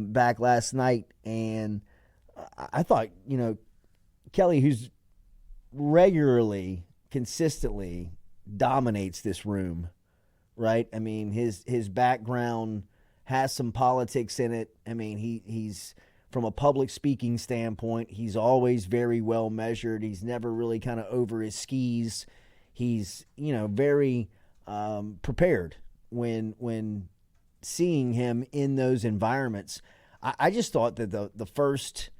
back last night, and I thought, Kelly, who's regularly, consistently dominates this room, right? I mean, his background has some politics in it. I mean, he's from a public speaking standpoint, he's always very well measured. He's never really kind of over his skis. He's, very prepared when seeing him in those environments. I just thought that the first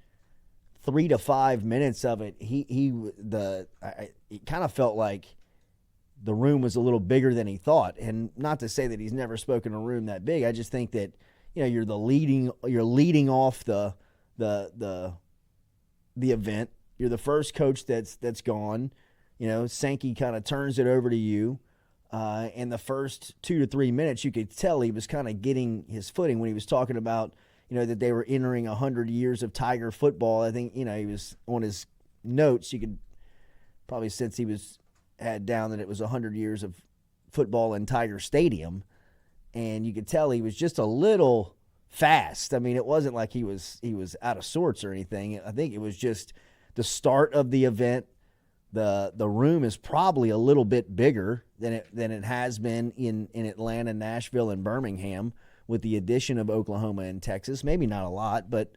3 to 5 minutes of it, it kind of felt like the room was a little bigger than he thought. And not to say that he's never spoken in a room that big. I just think that, you're leading off the event. You're the first coach that's gone. Sankey kind of turns it over to you. In the first 2 to 3 minutes, you could tell he was kind of getting his footing when he was talking about, that they were entering 100 years of Tiger football. I think, he was on his notes. You could probably sense he had down that it was 100 years of football in Tiger Stadium. And you could tell he was just a little fast. I mean, it wasn't like he was out of sorts or anything. I think it was just the start of the event. The room is probably a little bit bigger than it has been in Atlanta, Nashville, and Birmingham with the addition of Oklahoma and Texas. Maybe not a lot, but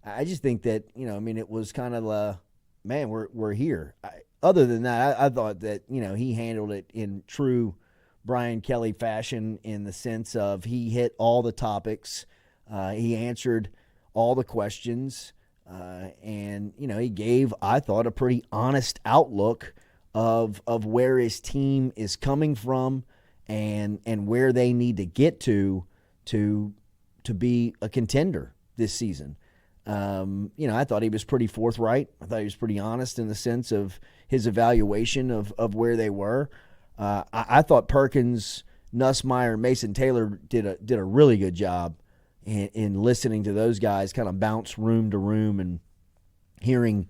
I just think that, it was kind of man, we're here. Other than that, I thought that, he handled it in true Brian Kelly fashion in the sense of he hit all the topics. He answered all the questions. And, he gave, I thought, a pretty honest outlook of where his team is coming from and where they need to get to be a contender this season. I thought he was pretty forthright. I thought he was pretty honest in the sense of his evaluation of where they were. I thought Perkins, Nussmeier, Mason Taylor did a really good job in listening to those guys kind of bounce room to room and hearing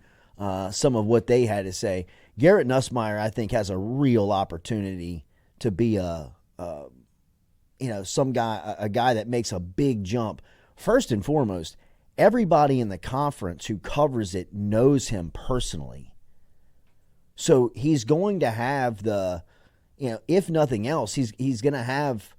some of what they had to say. Garrett Nussmeier, I think, has a real opportunity to be a guy that makes a big jump. First and foremost, everybody in the conference who covers it knows him personally. So he's going to have if nothing else, he's going to have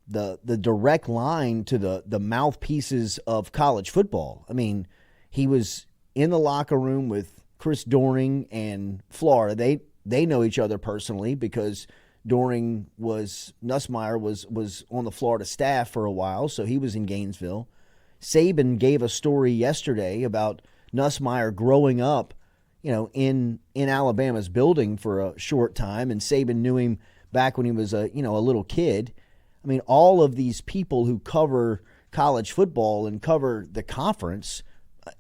the direct line to the mouthpieces of college football. I mean, he was in the locker room with Chris Doering and Florida. They know each other personally because Nussmeier was on the Florida staff for a while, so he was in Gainesville. Saban gave a story yesterday about Nussmeier growing up, in Alabama's building for a short time, and Saban knew him back when he was a little kid. I mean, all of these people who cover college football and cover the conference,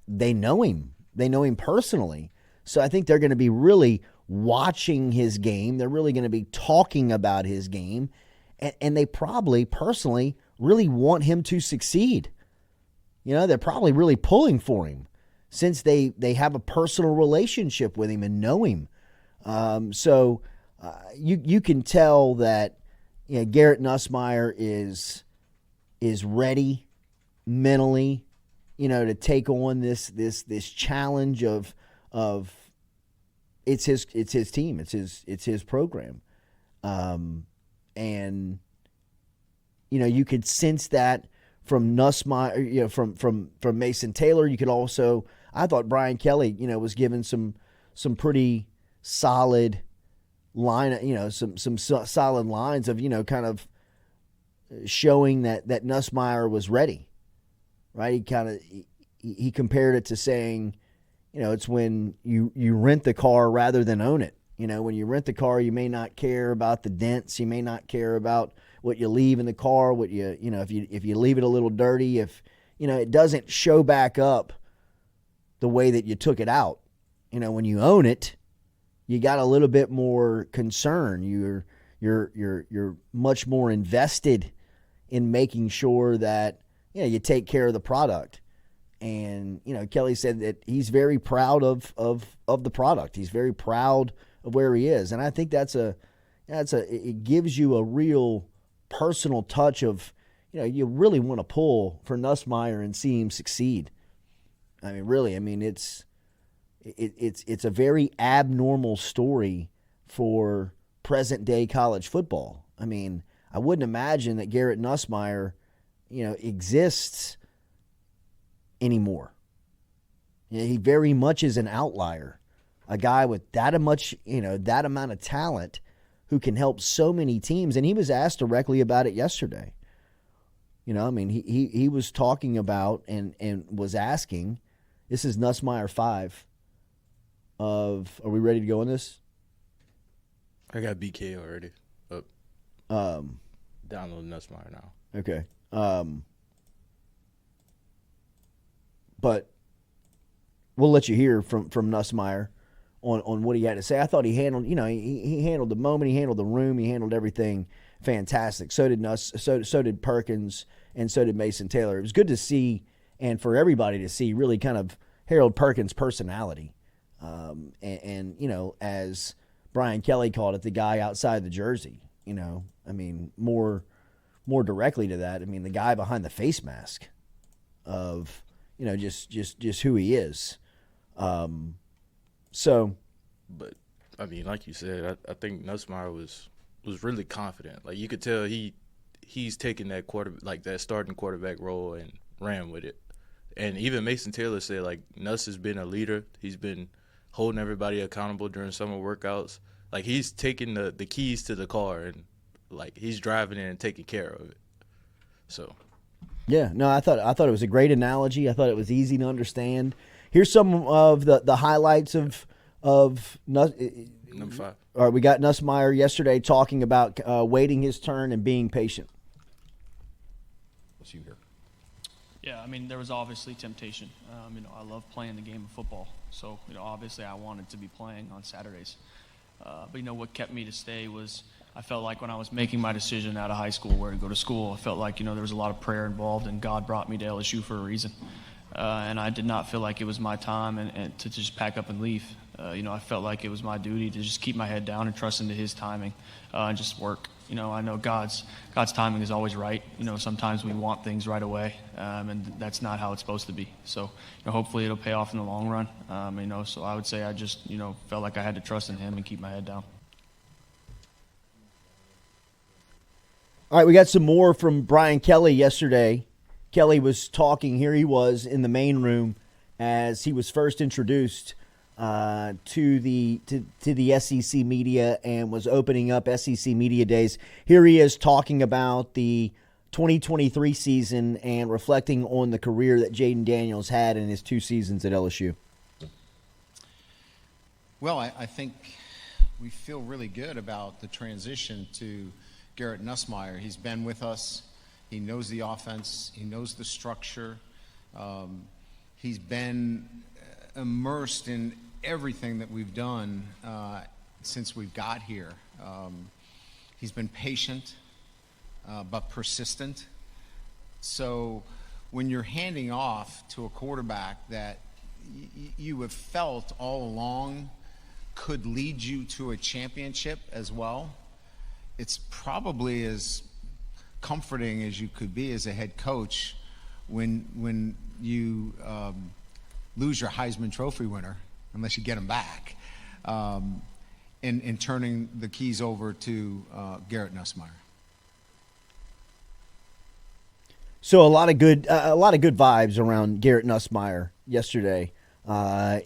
they know him. They know him personally. So I think they're going to be really watching his game. They're really going to be talking about his game. And they probably personally really want him to succeed. They're probably really pulling for him since they have a personal relationship with him and know him. So you can tell that Garrett Nussmeier is ready mentally, to take on this challenge of it's his team, it's his program, and you could sense that from Nussmeier, from Mason Taylor. You could also, I thought Brian Kelly, was given some pretty solid line, some solid lines of, kind of showing that Nussmeier was ready, right? He compared it to saying, it's when you rent the car rather than own it. When you rent the car, you may not care about the dents, you may not care about what you leave in the car, if you leave it a little dirty, if it doesn't show back up the way that you took it out. When you own it, you got a little bit more concern. You're much more invested in making sure that you take care of the product. And Kelly said that he's very proud of the product. He's very proud of where he is, and I think it gives you a real personal touch of you really want to pull for Nussmeier and see him succeed. I mean, really, I mean, it's a very abnormal story for present-day college football. I mean, I wouldn't imagine that Garrett Nussmeier, exists anymore. He very much is an outlier, a guy with that amount of talent who can help so many teams. And he was asked directly about it yesterday. I mean, he was talking about and was asking. This is Nussmeier 5 are we ready to go on this? I got BK already up. Download Nussmeier now. Okay. But we'll let you hear from Nussmeier on what he had to say. I thought he handled, he handled the moment, he handled the room, he handled everything fantastic. So did so did Perkins, and so did Mason Taylor. It was good to see, and for everybody to see, really kind of Harold Perkins' personality. And as Brian Kelly called it, the guy outside the jersey. I mean, more directly to that, I mean, the guy behind the face mask of, just who he is. But I mean, like you said, I think Nussmeier was really confident. Like, you could tell he's taking that that starting quarterback role and ran with it. And even Mason Taylor said, like, Nuss has been a leader. He's been holding everybody accountable during summer workouts. Like, he's taking the keys to the car and, like, he's driving it and taking care of it. So, yeah, no, I thought it was a great analogy. I thought it was easy to understand. Here's some of the highlights of Nuss. Number 5. All right, we got Nussmeier yesterday talking about waiting his turn and being patient. Let's see here. Yeah, I mean, there was obviously temptation. I love playing the game of football. So, obviously I wanted to be playing on Saturdays. But what kept me to stay was I felt like when I was making my decision out of high school where to go to school, I felt like, there was a lot of prayer involved, and God brought me to LSU for a reason. And I did not feel like it was my time and to just pack up and leave. I felt like it was my duty to just keep my head down and trust into His timing and just work. I know God's timing is always right. Sometimes we want things right away, and that's not how it's supposed to be. So, hopefully it'll pay off in the long run. So I would say I just, felt like I had to trust in Him and keep my head down. All right, we got some more from Brian Kelly yesterday. Kelly was talking. Here he was in the main room as he was first introduced to the SEC media and was opening up SEC Media Days. Here he is talking about the 2023 season and reflecting on the career that Jaden Daniels had in his 2 seasons at LSU. Well, I think we feel really good about the transition to Garrett Nussmeier. He's been with us. He knows the offense. He knows the structure. He's been immersed in everything that we've done since we've got here. He's been patient but persistent. So when you're handing off to a quarterback that you have felt all along could lead you to a championship as well, it's probably as comforting as you could be as a head coach when you lose your Heisman Trophy winner, unless you get him back, in turning the keys over to Garrett Nussmeier. So a lot of good vibes around Garrett Nussmeier yesterday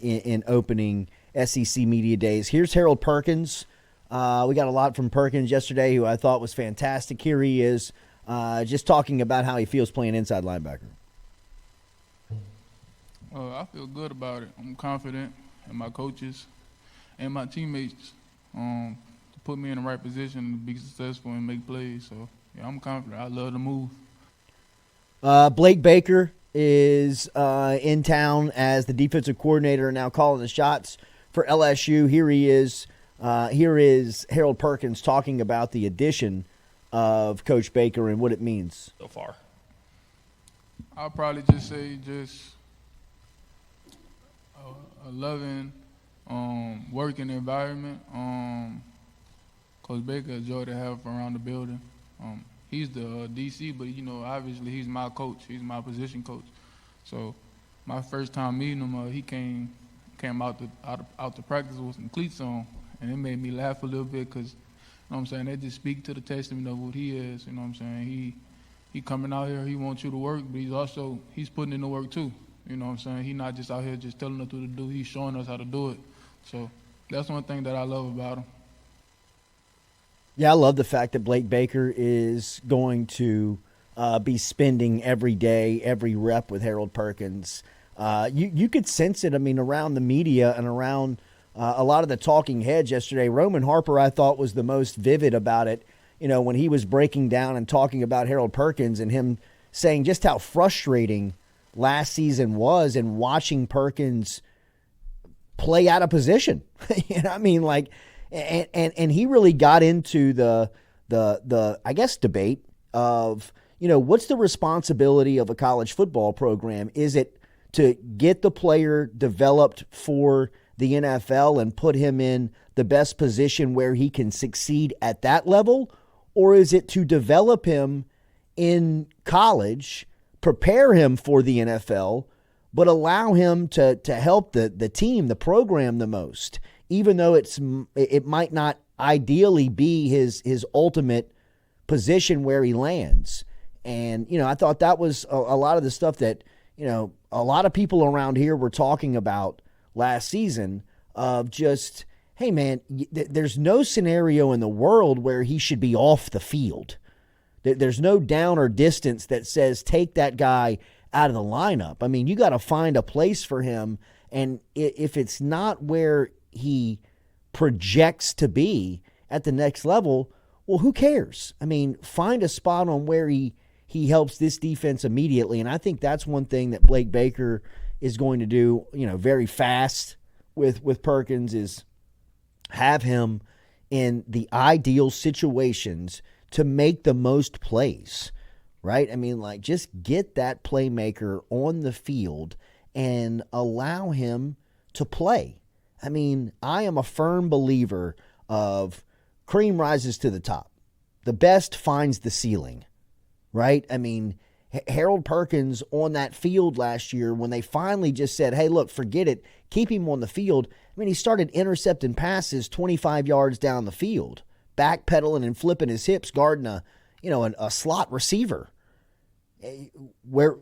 in opening SEC Media Days. Here's Harold Perkins. We got a lot from Perkins yesterday, who I thought was fantastic. Here he is, just talking about how he feels playing inside linebacker. I feel good about it. I'm confident in my coaches and my teammates to put me in the right position to be successful and make plays. So, yeah, I'm confident. I love the move. Blake Baker is in town as the defensive coordinator, now calling the shots for LSU. Here he is. Here is Harold Perkins talking about the addition of Coach Baker and what it means so far. I'll probably just say a loving working environment. Coach Baker, a joy to have around the building. he's the DC, but obviously he's my coach. He's my position coach. So my first time meeting him, he came out the practice with some cleats on, and it made me laugh a little bit because, they just speak to the testament of what he is. He coming out here, he wants you to work, but he's putting in the work too. He's not just out here just telling us what to do. He's showing us how to do it. So that's one thing that I love about him. Yeah, I love the fact that Blake Baker is going to be spending every day, every rep with Harold Perkins. You could sense it, around the media and around a lot of the talking heads yesterday. Roman Harper, I thought, was the most vivid about it, when he was breaking down and talking about Harold Perkins and him saying just how frustrating last season was and watching Perkins play out of position. And he really got into the I guess debate of, what's the responsibility of a college football program? Is it to get the player developed for the NFL and put him in the best position where he can succeed at that level? Or is it to develop him in college, prepare him for the NFL, but allow him to help the team, the program the most, even though it might not ideally be his ultimate position where he lands? And, I thought that was a lot of the stuff that, a lot of people around here were talking about last season of just, hey, man, there's no scenario in the world where he should be off the field. There's no down or distance that says take that guy out of the lineup. You got to find a place for him. And if it's not where he projects to be at the next level, well, who cares? Find a spot on where he helps this defense immediately. And I think that's one thing that Blake Baker is going to do, very fast with Perkins, is have him in the ideal situations to make the most plays, right? Just get that playmaker on the field and allow him to play. I am a firm believer of cream rises to the top. The best finds the ceiling, right? Harold Perkins on that field last year, when they finally just said, hey, look, forget it, keep him on the field. He started intercepting passes 25 yards down the field, backpedaling and flipping his hips, guarding a slot receiver. Where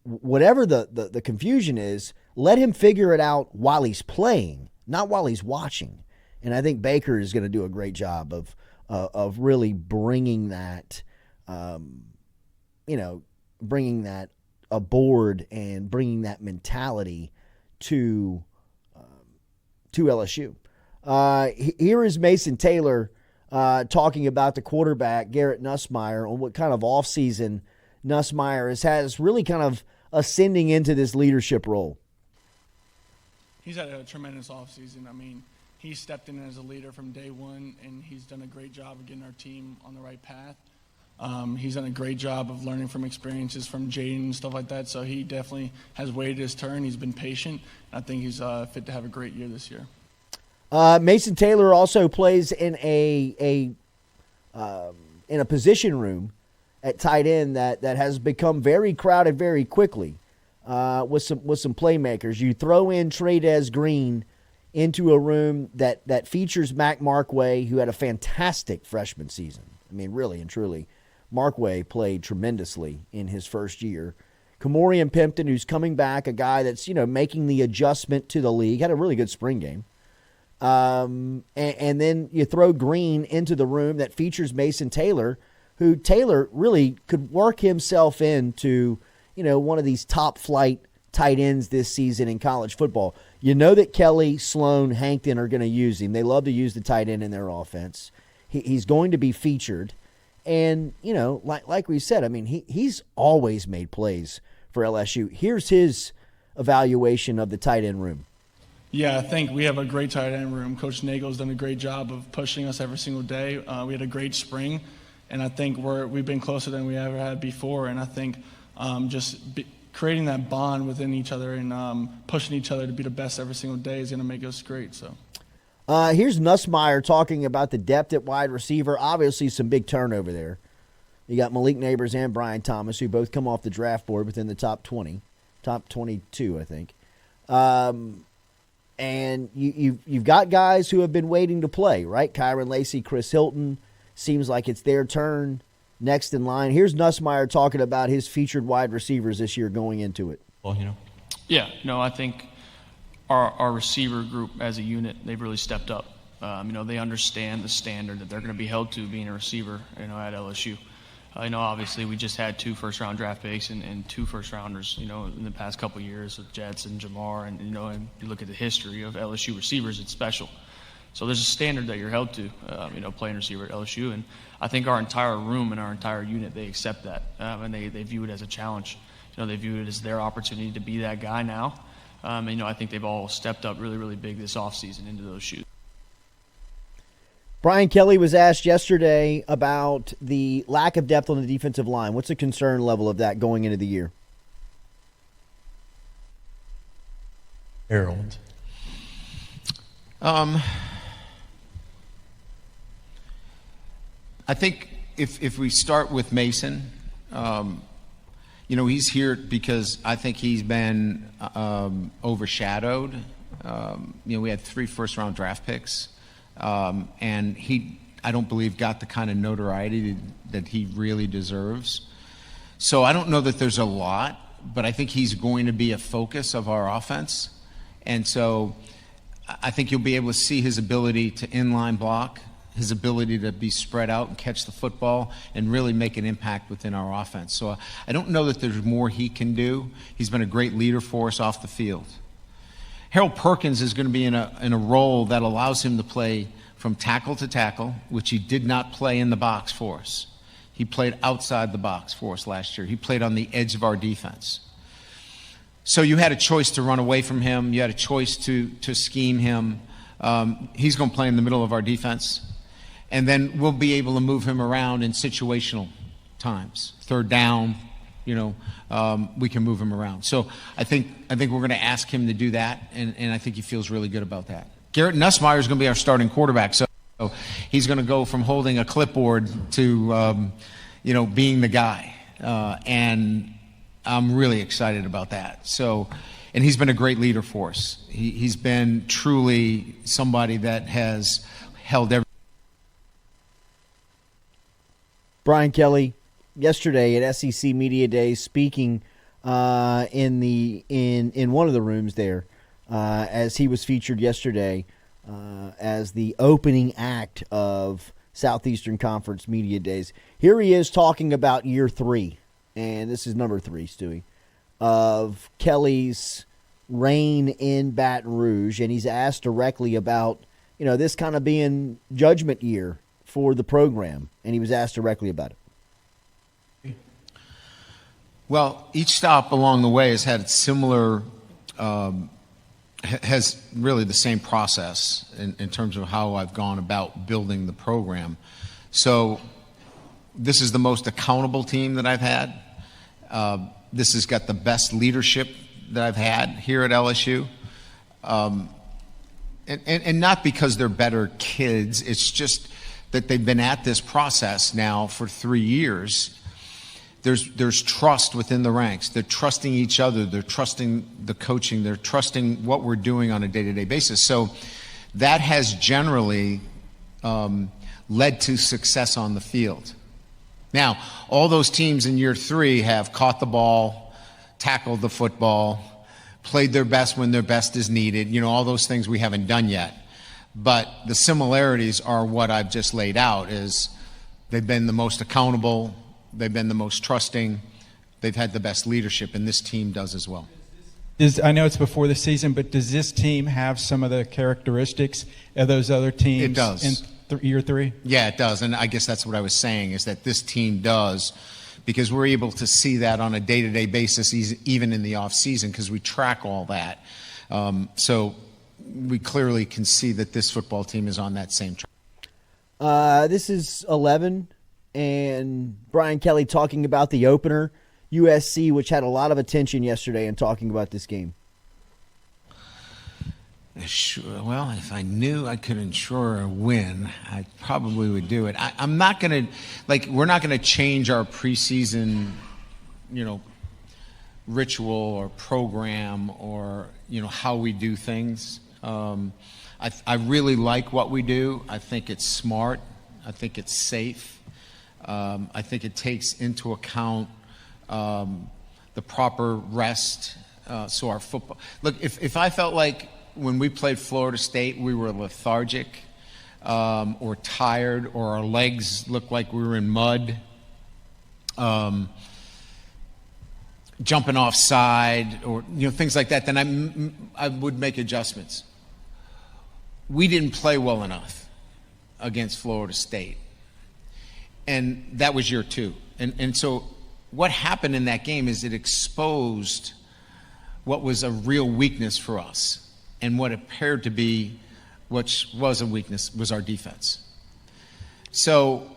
whatever the confusion is, let him figure it out while he's playing, not while he's watching. And I think Baker is going to do a great job of really bringing that, bringing that aboard and bringing that mentality to LSU. Here is Mason Taylor talking about the quarterback, Garrett Nussmeier, on what kind of offseason Nussmeier has really kind of ascending into this leadership role. He's had a tremendous offseason. He stepped in as a leader from day one, and he's done a great job of getting our team on the right path. He's done a great job of learning from experiences from Jaden and stuff like that, so he definitely has waited his turn. He's been patient. I think he's fit to have a great year this year. Mason Taylor also plays in a position room at tight end that has become very crowded very quickly with some playmakers. You throw in Trey Green into a room that features Mac Markway, who had a fantastic freshman season. Really and truly, Markway played tremendously in his first year. Kamorian Pimpton, who's coming back, a guy that's making the adjustment to the league, had a really good spring game. And then you throw Green into the room that features Mason Taylor, who Taylor really could work himself into, one of these top flight tight ends this season in college football. That Kelly, Sloan, Hankton are going to use him. They love to use the tight end in their offense. He's going to be featured. And, like we said, he's always made plays for LSU. Here's his evaluation of the tight end room. Yeah, I think we have a great tight end room. Coach Nagel's done a great job of pushing us every single day. We had a great spring, and I think we've been closer than we ever had before. And I think creating that bond within each other and pushing each other to be the best every single day is going to make us great. So, here's Nussmeier talking about the depth at wide receiver. Obviously, some big turnover there. You got Malik Neighbors and Brian Thomas, who both come off the draft board within the top 20, top 22, I think. And you've got guys who have been waiting to play, right? Kyron Lacey, Chris Hilton. Seems like it's their turn next in line. Here's Nussmeier talking about his featured wide receivers this year going into it. Well, Yeah, no, I think our receiver group as a unit, they've really stepped up. They understand the standard that they're going to be held to being a receiver, at LSU. Obviously we just had 2 first-round draft picks and 2 first-rounders, in the past couple of years with Jets and Jamar. And you look at the history of LSU receivers, it's special. So there's a standard that you're held to, playing receiver at LSU. And I think our entire room and our entire unit, they accept that. And they view it as a challenge. They view it as their opportunity to be that guy now. I think they've all stepped up really, really big this offseason into those shoes. Brian Kelly was asked yesterday about the lack of depth on the defensive line. What's the concern level of that going into the year? Harold. I think if we start with Mason, he's here because I think he's been overshadowed. We had 3 first-round draft picks. And I don't believe, got the kind of notoriety that he really deserves. So I don't know that there's a lot, but I think he's going to be a focus of our offense. And so I think you'll be able to see his ability to inline block, his ability to be spread out and catch the football and really make an impact within our offense. So I don't know that there's more he can do. He's been a great leader for us off the field. Harold Perkins is going to be in a role that allows him to play from tackle to tackle, which he did not play in the box for us. He played outside the box for us last year. He played on the edge of our defense. So you had a choice to run away from him. You had a choice to scheme him. He's going to play in the middle of our defense. And then we'll be able to move him around in situational times. 3rd down, we can move him around. So I think we're going to ask him to do that, and I think he feels really good about that. Garrett Nussmeier is going to be our starting quarterback, so he's going to go from holding a clipboard to being the guy, and I'm really excited about that. So, and he's been a great leader for us. He's been truly somebody that has held every. Brian Kelly yesterday at SEC Media Days speaking in one of the rooms there as he was featured yesterday as the opening act of Southeastern Conference Media Days. Here he is talking about year 3, and this is number 3, Stewie, of Kelly's reign in Baton Rouge, and he's asked directly about this kind of being judgment year for the program, and he was asked directly about it. Well, each stop along the way has had similar, has really the same process in terms of how I've gone about building the program. So this is the most accountable team that I've had. This has got the best leadership that I've had here at LSU. And not because they're better kids, it's just that they've been at this process now for 3 years. There's trust within the ranks. They're trusting each other. They're trusting the coaching. They're trusting what we're doing on a day-to-day basis. So that has generally led to success on the field. Now, all those teams in year 3 have caught the ball, tackled the football, played their best when their best is needed. All those things we haven't done yet. But the similarities are what I've just laid out, is they've been the most accountable, they've been the most trusting, they've had the best leadership, and this team does as well. I know it's before the season, but does this team have some of the characteristics of those other teams? It does. In year 3? Yeah, it does, and I guess that's what I was saying, is that this team does, because we're able to see that on a day-to-day basis, even in the off-season, because we track all that. So we clearly can see that this football team is on that same track. This is 11, and Brian Kelly talking about the opener, USC, which had a lot of attention yesterday, and talking about this game. Well, if I knew I could ensure a win, I probably would do it. I'm not going to, we're not going to change our preseason, ritual or program or, how we do things. I really like what we do. I think it's smart. I think it's safe. I think it takes into account the proper rest. So our football. Look, if I felt like when we played Florida State we were lethargic or tired or our legs looked like we were in mud, jumping offside or things like that, then I would make adjustments. We didn't play well enough against Florida State, and that was year 2. And so what happened in that game is it exposed what was a real weakness for us, and what appeared to be, which was a weakness, was our defense. So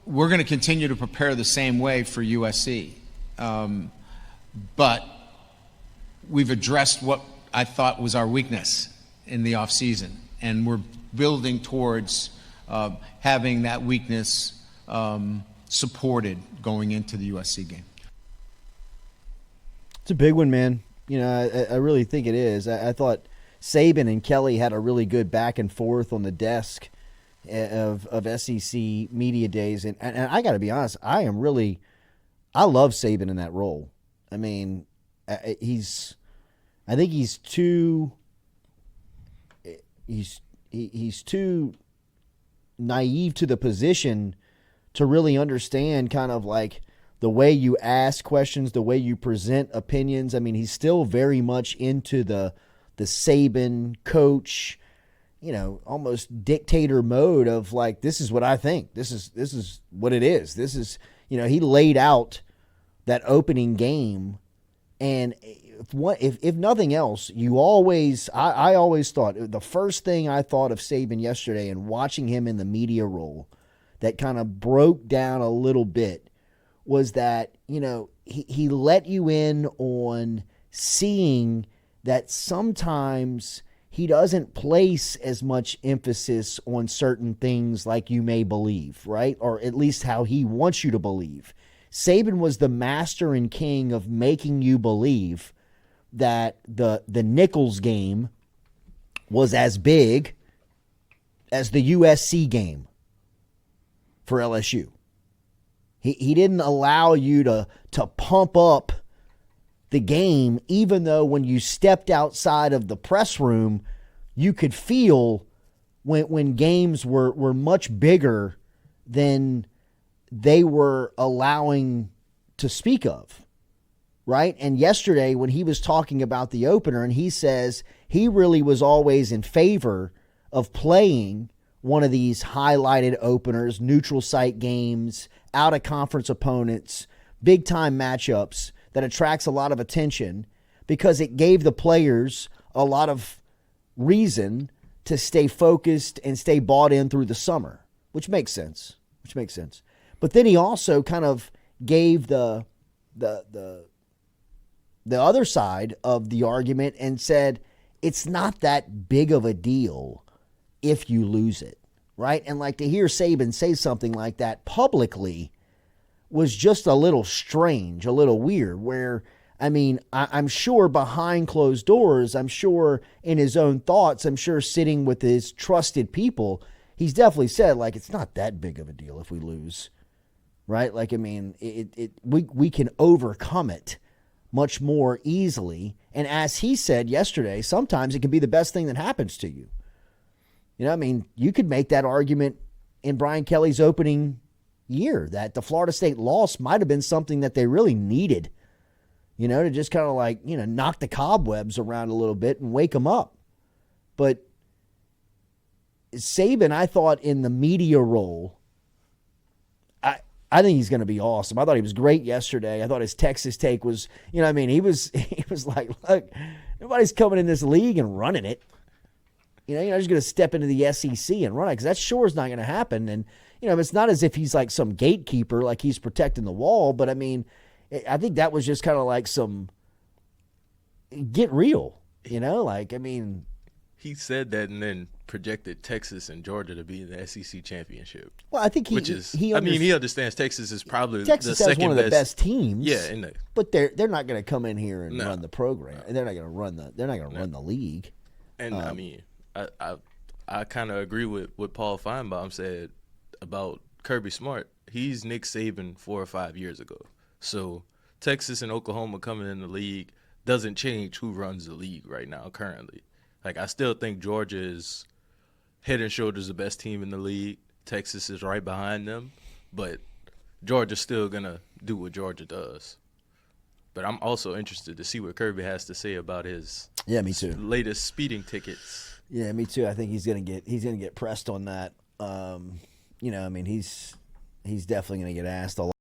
we're going to continue to prepare the same way for USC. But we've addressed what I thought was our weakness in the offseason, and we're building towards having that weakness supported going into the USC game. It's a big one, man. I really think it is. I thought Saban and Kelly had a really good back and forth on the desk of SEC media days. And I got to be honest, I love Saban in that role. I mean, I think he's too naive to the position to really understand kind of like the way you ask questions, the way you present opinions. I mean, he's still very much into the Saban coach, almost dictator mode of like, this is what I think. This is what it is. This is, he laid out that opening game. And if nothing else, I always thought the first thing I thought of Saban yesterday and watching him in the media role that kind of broke down a little bit was that, he let you in on seeing that sometimes he doesn't place as much emphasis on certain things like you may believe, right? Or at least how he wants you to believe. Saban was the master and king of making you believe that the Nichols game was as big as the USC game for LSU. He didn't allow you to pump up the game, even though when you stepped outside of the press room, you could feel when games were much bigger than they were allowing to speak of, right? And yesterday when he was talking about the opener, and he says he really was always in favor of playing one of these highlighted openers, neutral site games, out-of-conference opponents, big-time matchups that attracts a lot of attention because it gave the players a lot of reason to stay focused and stay bought in through the summer, which makes sense. But then he also kind of gave the other side of the argument and said it's not that big of a deal if you lose it, right? And like to hear Saban say something like that publicly was just a little strange, a little weird, where, I mean, I'm sure behind closed doors, I'm sure in his own thoughts, I'm sure sitting with his trusted people, he's definitely said, like, it's not that big of a deal if we lose, right? Like, I mean, we can overcome it much more easily. And as he said yesterday, sometimes it can be the best thing that happens to you. I mean, you could make that argument in Brian Kelly's opening year that the Florida State loss might have been something that they really needed, to just kind of like, knock the cobwebs around a little bit and wake them up. But Saban, I thought in the media role, I think he's going to be awesome. I thought he was great yesterday. I thought his Texas take was, he was like, look, nobody's coming in this league and running it. You're not just going to step into the SEC and run it because that sure is not going to happen. And, it's not as if he's like some gatekeeper, like he's protecting the wall. But, I mean, I think that was just kind of like some get real, like, I mean. he said that and then projected Texas and Georgia to be in the SEC championship. Well, I think he understands Texas is probably Texas the has second one of the best teams. Yeah, but they're not going to come in here and run the program, and they're not going to run the league. And I mean, I kind of agree with what Paul Feinbaum said about Kirby Smart. He's Nick Saban 4 or 5 years ago. So Texas and Oklahoma coming in the league doesn't change who runs the league right now currently. Like, I still think Georgia is head and shoulders the best team in the league. Texas is right behind them, but Georgia's still going to do what Georgia does. But I'm also interested to see what Kirby has to say about his me too. Latest speeding tickets. Yeah, me too. I think he's gonna get pressed on that. I mean, he's definitely gonna get asked a lot.